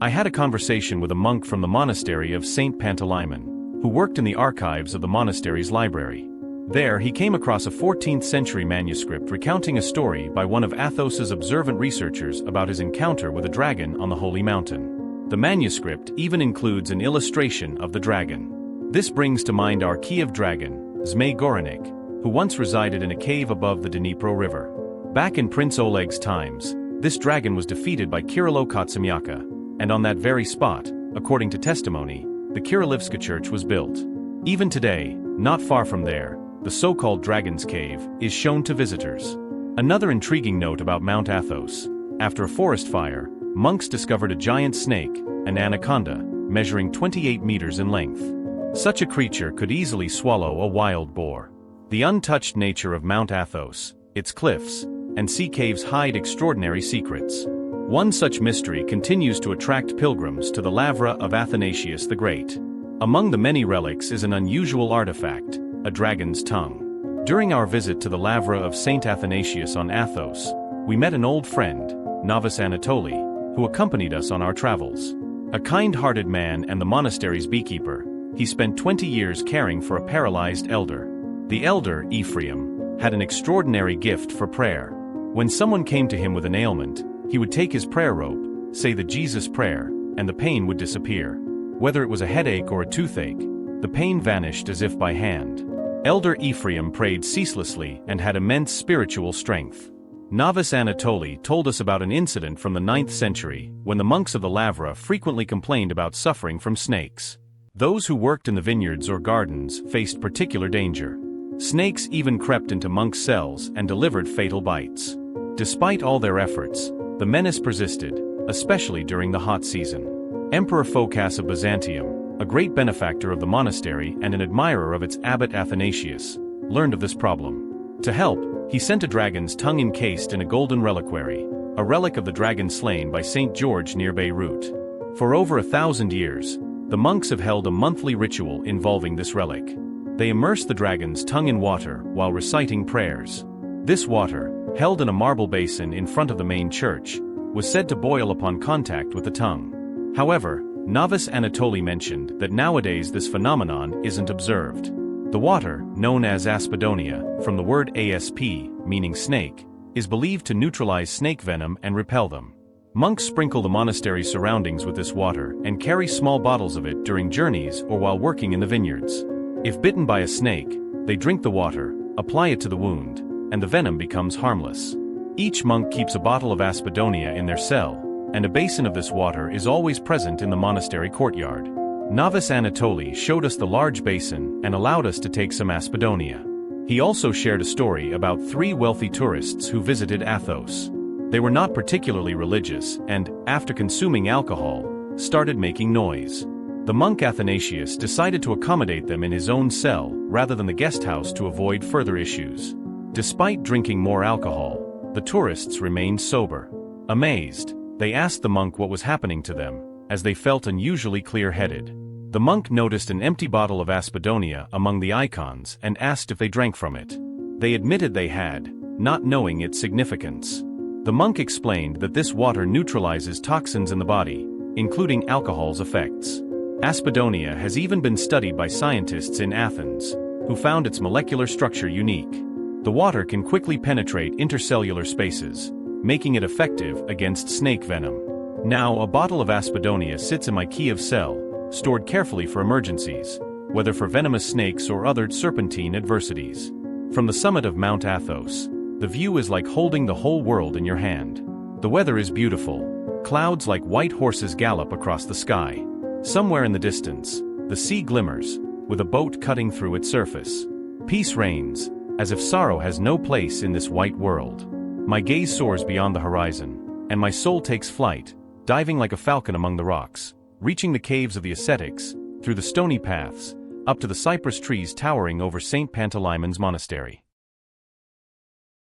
I had a conversation with a monk from the monastery of Saint Pantaleimon, who worked in the archives of the monastery's library. There, he came across a 14th century manuscript recounting a story by one of Athos's observant researchers about his encounter with a dragon on the holy mountain. The manuscript even includes an illustration of the dragon. This brings to mind our Kiev dragon, Zmei Goranik, who once resided in a cave above the Dnipro River. Back in Prince Oleg's times, this dragon was defeated by Kirilo Kotsemyaka, and on that very spot, according to testimony, the Kirilivska church was built. Even today, not far from there, the so-called Dragon's Cave is shown to visitors. Another intriguing note about Mount Athos: after a forest fire, monks discovered a giant snake, an anaconda, measuring 28 meters in length. Such a creature could easily swallow a wild boar. The untouched nature of Mount Athos, its cliffs, and sea caves hide extraordinary secrets. One such mystery continues to attract pilgrims to the Lavra of Athanasius the Great. Among the many relics is an unusual artifact, a dragon's tongue. During our visit to the Lavra of Saint Athanasius on Athos, we met an old friend, Novice Anatoly, who accompanied us on our travels. A kind-hearted man and the monastery's beekeeper, he spent 20 years caring for a paralyzed elder. The elder, Ephraim, had an extraordinary gift for prayer. When someone came to him with an ailment, he would take his prayer rope, say the Jesus prayer, and the pain would disappear. Whether it was a headache or a toothache, the pain vanished as if by hand. Elder Ephraim prayed ceaselessly and had immense spiritual strength. Novice Anatoly told us about an incident from the 9th century when the monks of the Lavra frequently complained about suffering from snakes. Those who worked in the vineyards or gardens faced particular danger. Snakes even crept into monks' cells and delivered fatal bites. Despite all their efforts, the menace persisted, especially during the hot season. Emperor Phocas of Byzantium, a great benefactor of the monastery and an admirer of its abbot Athanasius, learned of this problem. To help, he sent a dragon's tongue encased in a golden reliquary, a relic of the dragon slain by St. George near Beirut. For over 1,000 years, the monks have held a monthly ritual involving this relic. They immerse the dragon's tongue in water while reciting prayers. This water, held in a marble basin in front of the main church, was said to boil upon contact with the tongue. However, Novice Anatoly mentioned that nowadays this phenomenon isn't observed. The water, known as Aspidonia, from the word asp, meaning snake, is believed to neutralize snake venom and repel them. Monks sprinkle the monastery's surroundings with this water and carry small bottles of it during journeys or while working in the vineyards. If bitten by a snake, they drink the water, apply it to the wound, and the venom becomes harmless. Each monk keeps a bottle of Aspidonia in their cell, and a basin of this water is always present in the monastery courtyard. Novice Anatoly showed us the large basin and allowed us to take some Aspidonia. He also shared a story about 3 wealthy tourists who visited Athos. They were not particularly religious and, after consuming alcohol, started making noise. The monk Athanasius decided to accommodate them in his own cell rather than the guest house to avoid further issues. Despite drinking more alcohol, the tourists remained sober. Amazed, they asked the monk what was happening to them, as they felt unusually clear-headed. The monk noticed an empty bottle of Aspidonia among the icons and asked if they drank from it. They admitted they had, not knowing its significance. The monk explained that this water neutralizes toxins in the body, including alcohol's effects. Aspidonia has even been studied by scientists in Athens, who found its molecular structure unique. The water can quickly penetrate intercellular spaces, making it effective against snake venom. Now, a bottle of Aspidonia sits in my Kiev cell, stored carefully for emergencies, whether for venomous snakes or other serpentine adversities. From the summit of Mount Athos, the view is like holding the whole world in your hand. The weather is beautiful. Clouds like white horses gallop across the sky. Somewhere in the distance, the sea glimmers, with a boat cutting through its surface. Peace reigns, as if sorrow has no place in this white world. My gaze soars beyond the horizon, and my soul takes flight, diving like a falcon among the rocks, reaching the caves of the ascetics, through the stony paths, up to the cypress trees towering over St. Pantaleimon's monastery.